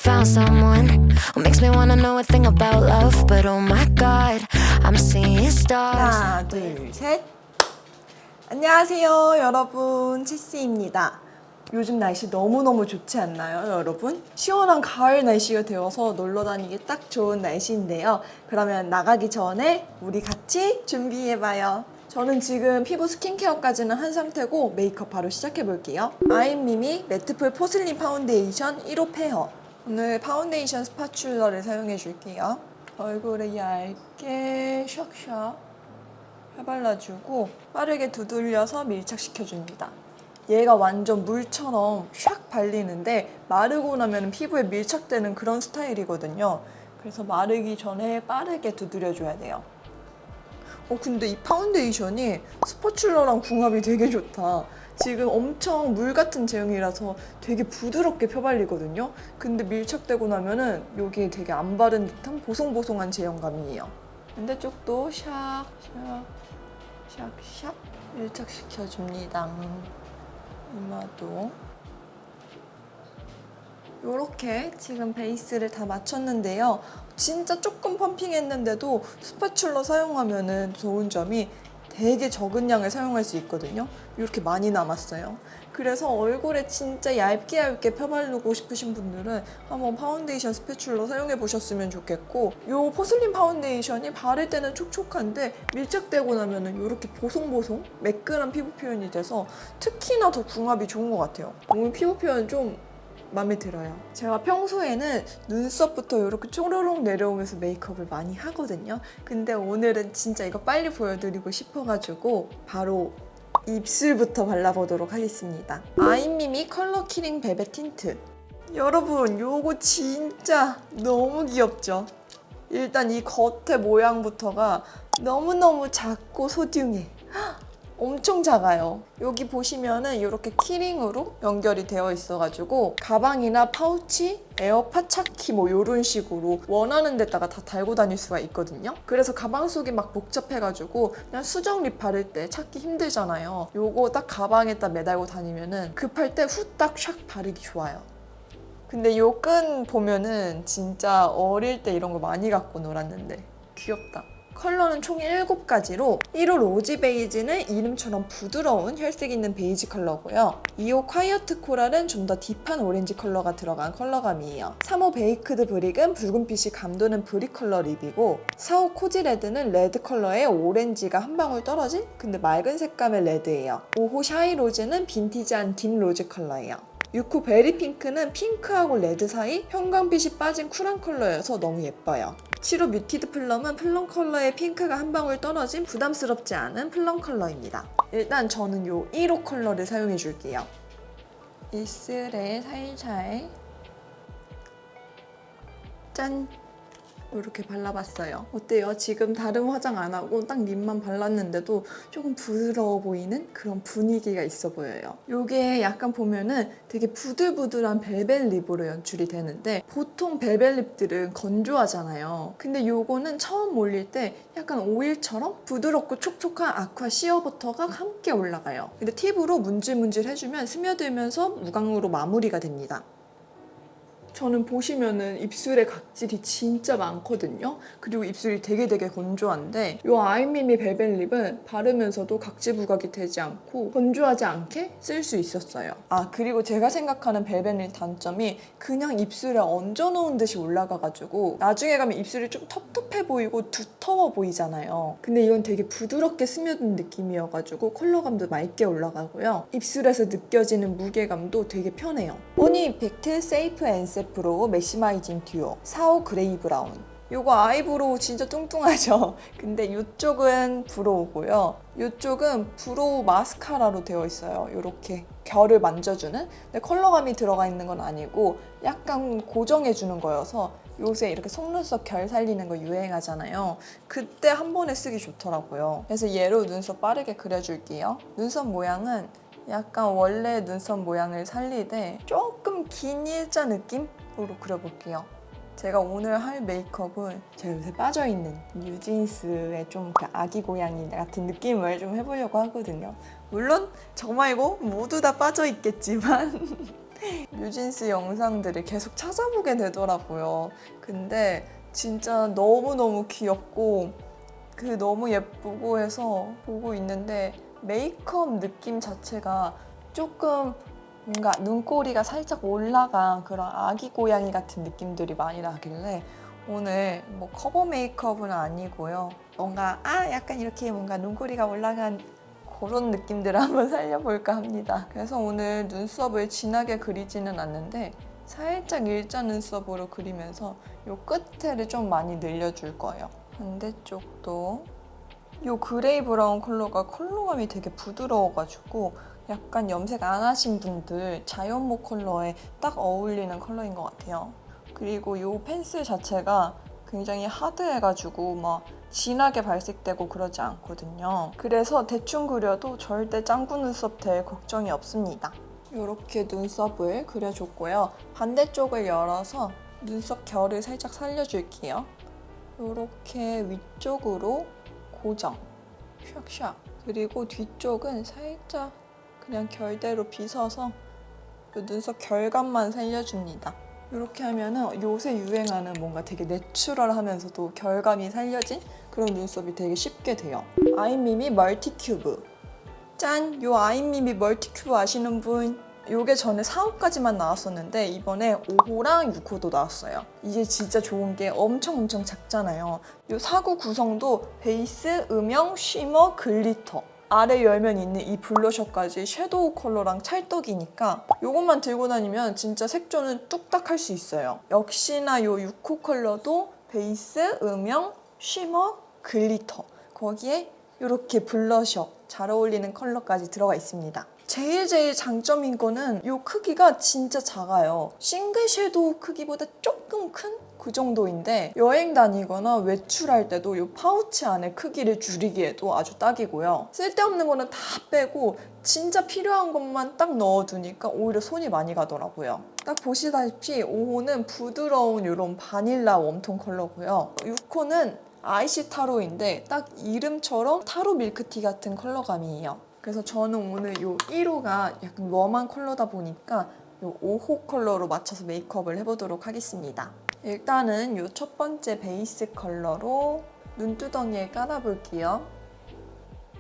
found someone who makes me wanna know a thing about love. But oh my god, I'm seeing stars. 하나, 둘, 셋. 안녕하세요, 여러분. 치씨입니다. 요즘 날씨 너무너무 좋지 않나요, 여러분? 시원한 가을 날씨가 되어서 놀러 다니기 딱 좋은 날씨인데요. 그러면 나가기 전에 우리 같이 준비해봐요. 저는 지금 피부 스킨케어까지는 한 상태고 메이크업 바로 시작해볼게요. 아임미미 매트풀 포슬린 파운데이션 1호 페어. 오늘 파운데이션 스파츌러를 사용해줄게요. 얼굴에 얇게 샥샥 해발라주고 빠르게 두들려서 밀착시켜줍니다. 얘가 완전 물처럼 샥 발리는데 마르고 나면 피부에 밀착되는 그런 스타일이거든요. 그래서 마르기 전에 빠르게 두드려줘야 돼요. 근데 이 파운데이션이 스파츌러랑 궁합이 되게 좋다. 지금 엄청 물 같은 제형이라서 되게 부드럽게 펴발리거든요. 근데 밀착되고 나면은 여기에 되게 안 바른 듯한 보송보송한 제형감이에요. 반대쪽도 샥, 샥, 샥, 샥 밀착시켜줍니다. 이마도. 이렇게 지금 베이스를 다 맞췄는데요. 진짜 조금 펌핑했는데도 스파츌러 사용하면 좋은 점이 되게 적은 양을 사용할 수 있거든요. 이렇게 많이 남았어요. 그래서 얼굴에 진짜 얇게 펴바르고 싶으신 분들은 한번 파운데이션 스파츌러 사용해 보셨으면 좋겠고, 이 포슬린 파운데이션이 바를 때는 촉촉한데 밀착되고 나면 이렇게 보송보송 매끈한 피부 표현이 돼서 특히나 더 궁합이 좋은 것 같아요. 오늘 피부 표현 좀 마음에 들어요. 제가 평소에는 눈썹부터 이렇게 쪼르륵 내려오면서 메이크업을 많이 하거든요. 근데 오늘은 진짜 이거 빨리 보여드리고 싶어가지고 바로 입술부터 발라보도록 하겠습니다. 아임미미 컬러 키링 베베 틴트. 여러분, 요거 진짜 너무 귀엽죠? 일단 이 겉의 모양부터가 너무너무 작고 소중해. 엄청 작아요. 여기 보시면은 이렇게 키링으로 연결이 되어 있어가지고 가방이나 파우치, 에어팟 차키 뭐 이런 식으로 원하는 데다가 다 달고 다닐 수가 있거든요. 그래서 가방 속이 막 복잡해가지고 그냥 수정 립 바를 때 찾기 힘들잖아요. 요거 딱 가방에다 매달고 다니면은 급할 때 후딱 샥 바르기 좋아요. 근데 요 끈 보면은 진짜 어릴 때 이런 거 많이 갖고 놀았는데 귀엽다. 컬러는 총 7가지로 1호 로지 베이지는 이름처럼 부드러운 혈색 있는 베이지 컬러고요. 2호 콰이어트 코랄은 좀 더 딥한 오렌지 컬러가 들어간 컬러감이에요. 3호 베이크드 브릭은 붉은빛이 감도는 브릭 컬러 립이고, 4호 코지 레드는 레드 컬러에 오렌지가 한 방울 떨어진 근데 맑은 색감의 레드예요. 5호 샤이 로즈는 빈티지한 딥 로즈 컬러예요. 6호 베리 핑크는 핑크하고 레드 사이 형광빛이 빠진 쿨한 컬러여서 너무 예뻐요. 7호 뮤티드 플럼은 플럼 컬러에 핑크가 한 방울 떨어진 부담스럽지 않은 플럼 컬러입니다. 일단 저는 요 1호 컬러를 사용해 줄게요. 입술에 살살 짠! 이렇게 발라봤어요. 어때요? 지금 다른 화장 안 하고 딱 립만 발랐는데도 조금 부드러워 보이는 그런 분위기가 있어 보여요. 이게 약간 보면은 되게 부들부들한 벨벳 립으로 연출이 되는데, 보통 벨벳 립들은 건조하잖아요. 근데 요거는 처음 올릴 때 약간 오일처럼 부드럽고 촉촉한 아쿠아 시어버터가 함께 올라가요. 근데 팁으로 문질문질 해주면 스며들면서 무광으로 마무리가 됩니다. 저는 보시면은 입술에 각질이 진짜 많거든요. 그리고 입술이 되게 건조한데 이 아임미미 벨벳 립은 바르면서도 각질 부각이 되지 않고 건조하지 않게 쓸 수 있었어요. 그리고 제가 생각하는 벨벳 립 단점이 그냥 입술에 얹어놓은 듯이 올라가가지고 나중에 가면 입술이 좀 텁텁해 보이고 두터워 보이잖아요. 근데 이건 되게 부드럽게 스며든 느낌이어가지고 컬러감도 맑게 올라가고요. 입술에서 느껴지는 무게감도 되게 편해요. 보니 팩트 세이프 앤세 프로 맥시마이징 듀오 4호 그레이 브라운. 요거 아이브로우 진짜 뚱뚱하죠? 근데 이쪽은 브로우고요. 이쪽은 브로우 마스카라로 되어 있어요. 이렇게 결을 만져주는. 근데 컬러감이 들어가 있는 건 아니고 약간 고정해주는 거여서 요새 이렇게 속눈썹 결 살리는 거 유행하잖아요. 그때 한 번에 쓰기 좋더라고요. 그래서 얘로 눈썹 빠르게 그려줄게요. 눈썹 모양은 약간 원래 눈썹 모양을 살리되 조금 긴 일자 느낌으로 그려볼게요. 제가 오늘 할 메이크업은 제가 요새 빠져있는 뉴진스의 좀 아기 고양이 같은 느낌을 좀 해보려고 하거든요. 물론 저 말고 모두 다 빠져있겠지만 뉴진스 영상들을 계속 찾아보게 되더라고요. 근데 진짜 너무너무 귀엽고 너무 예쁘고 해서 보고 있는데 메이크업 느낌 자체가 조금 뭔가 눈꼬리가 살짝 올라간 그런 아기 고양이 같은 느낌들이 많이 나길래 오늘 뭐 커버 메이크업은 아니고요. 뭔가 약간 이렇게 뭔가 눈꼬리가 올라간 그런 느낌들을 한번 살려볼까 합니다. 그래서 오늘 눈썹을 진하게 그리지는 않는데 살짝 일자 눈썹으로 그리면서 이 끝에를 좀 많이 늘려줄 거예요. 반대쪽도 이 그레이 브라운 컬러가 컬러감이 되게 부드러워가지고 약간 염색 안 하신 분들 자연모 컬러에 딱 어울리는 컬러인 것 같아요. 그리고 이 펜슬 자체가 굉장히 하드해가지고 막 진하게 발색되고 그러지 않거든요. 그래서 대충 그려도 절대 짱구 눈썹 될 걱정이 없습니다. 이렇게 눈썹을 그려줬고요. 반대쪽을 열어서 눈썹 결을 살짝 살려줄게요. 이렇게 위쪽으로 고정, 샥샥. 그리고 뒤쪽은 살짝 그냥 결대로 빗어서 이 눈썹 결감만 살려줍니다. 이렇게 하면은 요새 유행하는 뭔가 되게 내추럴하면서도 결감이 살려진 그런 눈썹이 되게 쉽게 돼요. 아이미미 멀티큐브. 짠! 요 아이미미 멀티큐브 아시는 분? 요게 전에 4호까지만 나왔었는데 이번에 5호랑 6호도 나왔어요. 이게 진짜 좋은 게 엄청 작잖아요. 요 4구 구성도 베이스, 음영, 쉬머, 글리터. 아래 열면 있는 이 블러셔까지 섀도우 컬러랑 찰떡이니까 이것만 들고 다니면 진짜 색조는 뚝딱 할 수 있어요. 역시나 요 6호 컬러도 베이스, 음영, 쉬머, 글리터. 거기에 이렇게 블러셔 잘 어울리는 컬러까지 들어가 있습니다. 제일 장점인 거는 이 크기가 진짜 작아요. 싱글 섀도우 크기보다 조금 큰 그 정도인데 여행 다니거나 외출할 때도 이 파우치 안에 크기를 줄이기에도 아주 딱이고요. 쓸데없는 거는 다 빼고 진짜 필요한 것만 딱 넣어두니까 오히려 손이 많이 가더라고요. 딱 보시다시피 5호는 부드러운 이런 바닐라 웜톤 컬러고요. 6호는 아이시 타로인데 딱 이름처럼 타로 밀크티 같은 컬러감이에요. 그래서 저는 오늘 이 1호가 약간 웜한 컬러다 보니까 이 5호 컬러로 맞춰서 메이크업을 해보도록 하겠습니다. 일단은 이 첫 번째 베이스 컬러로 눈두덩이에 깔아볼게요.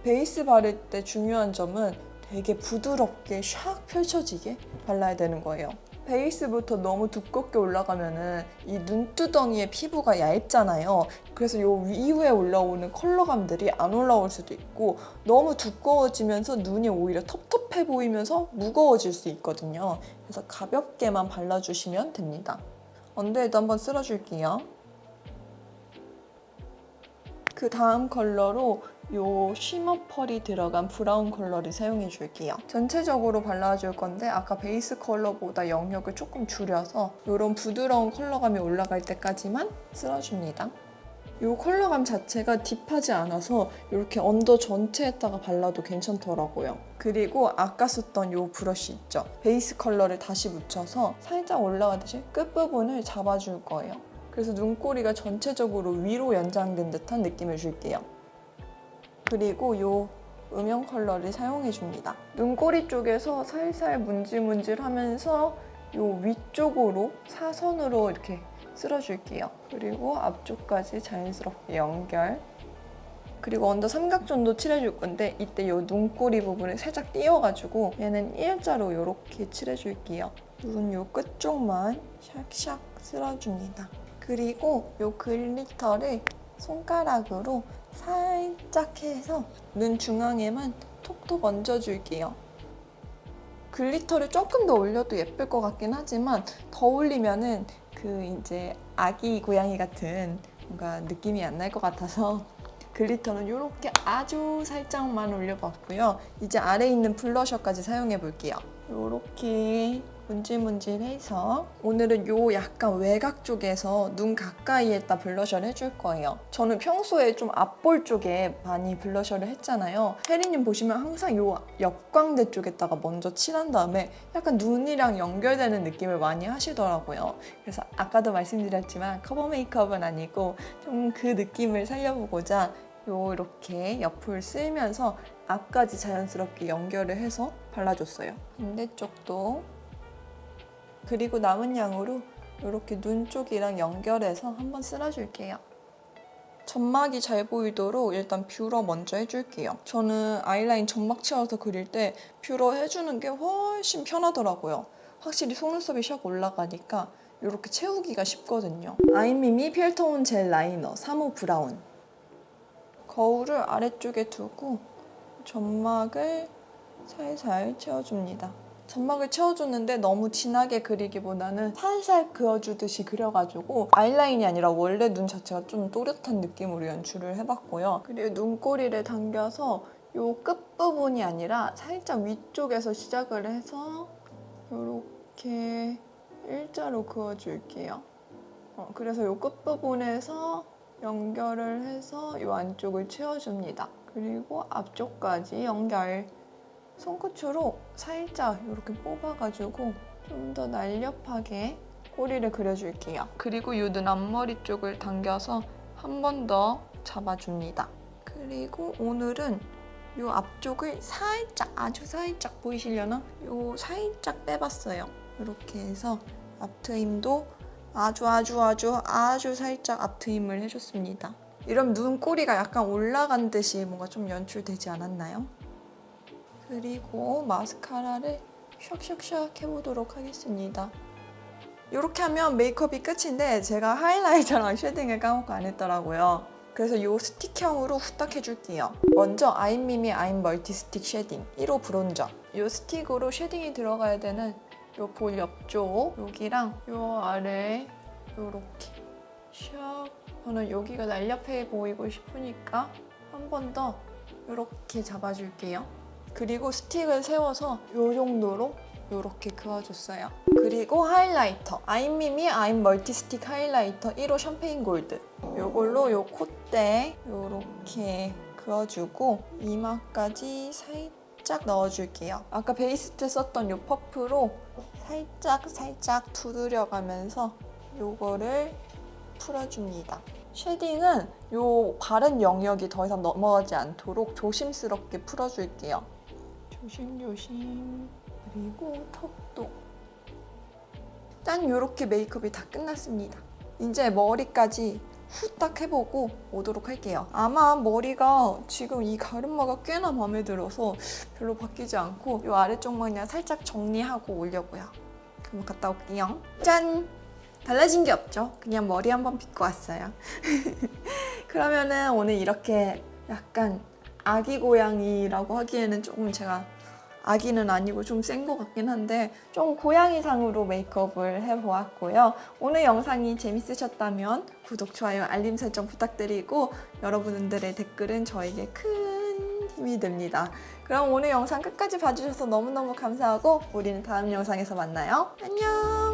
베이스 바를 때 중요한 점은 되게 부드럽게 샥 펼쳐지게 발라야 되는 거예요. 베이스부터 너무 두껍게 올라가면은 이 눈두덩이의 피부가 얇잖아요. 그래서 요 이후에 올라오는 컬러감들이 안 올라올 수도 있고 너무 두꺼워지면서 눈이 오히려 텁텁해 보이면서 무거워질 수 있거든요. 그래서 가볍게만 발라주시면 됩니다. 언더에도 한번 쓸어줄게요. 그 다음 컬러로 요 쉬머 펄이 들어간 브라운 컬러를 사용해 줄게요. 전체적으로 발라줄 건데 아까 베이스 컬러보다 영역을 조금 줄여서 이런 부드러운 컬러감이 올라갈 때까지만 쓸어줍니다. 이 컬러감 자체가 딥하지 않아서 이렇게 언더 전체에다가 발라도 괜찮더라고요. 그리고 아까 썼던 이 브러쉬 있죠? 베이스 컬러를 다시 묻혀서 살짝 올라가듯이 끝부분을 잡아줄 거예요. 그래서 눈꼬리가 전체적으로 위로 연장된 듯한 느낌을 줄게요. 그리고 이 음영 컬러를 사용해줍니다. 눈꼬리 쪽에서 살살 문질문질하면서 이 위쪽으로 사선으로 이렇게 쓸어줄게요. 그리고 앞쪽까지 자연스럽게 연결. 그리고 언더 삼각존도 칠해줄 건데 이때 이 눈꼬리 부분을 살짝 띄워가지고 얘는 일자로 이렇게 칠해줄게요. 눈 요 끝쪽만 샥샥 쓸어줍니다. 그리고 이 글리터를 손가락으로 살짝 해서 눈 중앙에만 톡톡 얹어줄게요. 글리터를 조금 더 올려도 예쁠 것 같긴 하지만 더 올리면은 이제 아기 고양이 같은 뭔가 느낌이 안 날 것 같아서 글리터는 이렇게 아주 살짝만 올려봤고요. 이제 아래에 있는 블러셔까지 사용해 볼게요. 이렇게 문질문질해서 오늘은 요 약간 외곽 쪽에서 눈 가까이에다 블러셔를 해줄 거예요. 저는 평소에 좀 앞볼 쪽에 많이 블러셔를 했잖아요. 혜리님 보시면 항상 요 옆광대 쪽에다가 먼저 칠한 다음에 약간 눈이랑 연결되는 느낌을 많이 하시더라고요. 그래서 아까도 말씀드렸지만 커버 메이크업은 아니고 좀 그 느낌을 살려보고자 이렇게 옆을 쓸면서 앞까지 자연스럽게 연결을 해서 발라줬어요. 반대쪽도 그리고 남은 양으로 이렇게 눈 쪽이랑 연결해서 한번 쓸어줄게요. 점막이 잘 보이도록 일단 뷰러 먼저 해줄게요. 저는 아이라인 점막 채워서 그릴 때 뷰러 해주는 게 훨씬 편하더라고요. 확실히 속눈썹이 샥 올라가니까 이렇게 채우기가 쉽거든요. 아이미미 필터온 젤 라이너 3호 브라운. 거울을 아래쪽에 두고 점막을 살살 채워줍니다. 점막을 채워줬는데 너무 진하게 그리기보다는 살살 그어주듯이 그려가지고 아이라인이 아니라 원래 눈 자체가 좀 또렷한 느낌으로 연출을 해봤고요. 그리고 눈꼬리를 당겨서 이 끝부분이 아니라 살짝 위쪽에서 시작을 해서 이렇게 일자로 그어줄게요. 그래서 이 끝부분에서 연결을 해서 이 안쪽을 채워줍니다. 그리고 앞쪽까지 연결. 손끝으로 살짝 이렇게 뽑아가지고 좀 더 날렵하게 꼬리를 그려줄게요. 그리고 이 눈 앞머리 쪽을 당겨서 한 번 더 잡아줍니다. 그리고 오늘은 이 앞쪽을 살짝, 아주 살짝 보이시려나? 이 살짝 빼봤어요. 이렇게 해서 앞트임도 아주 살짝 앞트임을 해줬습니다. 이런 눈꼬리가 약간 올라간 듯이 뭔가 좀 연출되지 않았나요? 그리고 마스카라를 샥샥샥 해보도록 하겠습니다. 이렇게 하면 메이크업이 끝인데 제가 하이라이터랑 쉐딩을 까먹고 안 했더라고요. 그래서 이 스틱형으로 후딱 해줄게요. 먼저 아이미미 아임 멀티 스틱 쉐딩 1호 브론저. 이 스틱으로 쉐딩이 들어가야 되는 이 볼 옆쪽 여기랑 이 아래 이렇게 샥. 저는 여기가 날렵해 보이고 싶으니까 한 번 더 이렇게 잡아줄게요. 그리고 스틱을 세워서 이 정도로 이렇게 그어줬어요. 그리고 하이라이터 아이미미 아임 멀티 스틱 하이라이터 1호 샴페인 골드. 이걸로 이 콧대 이렇게 그어주고 이마까지 살짝 넣어줄게요. 아까 베이스 때 썼던 이 퍼프로 살짝 두드려가면서 이거를 풀어줍니다. 쉐딩은 이 바른 영역이 더 이상 넘어가지 않도록 조심스럽게 풀어줄게요. 조심조심. 그리고 턱도. 짠! 이렇게 메이크업이 다 끝났습니다. 이제 머리까지 후딱 해보고 오도록 할게요. 아마 머리가 지금 이 가르마가 꽤나 마음에 들어서 별로 바뀌지 않고 이 아래쪽만 그냥 살짝 정리하고 오려고요. 그럼 갔다 올게요. 짠! 달라진 게 없죠? 그냥 머리 한번 빗고 왔어요. 그러면은 오늘 이렇게 약간 아기 고양이라고 하기에는 조금 제가 아기는 아니고 좀 센 것 같긴 한데 좀 고양이상으로 메이크업을 해보았고요. 오늘 영상이 재밌으셨다면 구독, 좋아요, 알림 설정 부탁드리고 여러분들의 댓글은 저에게 큰 힘이 됩니다. 그럼 오늘 영상 끝까지 봐주셔서 너무너무 감사하고 우리는 다음 영상에서 만나요. 안녕!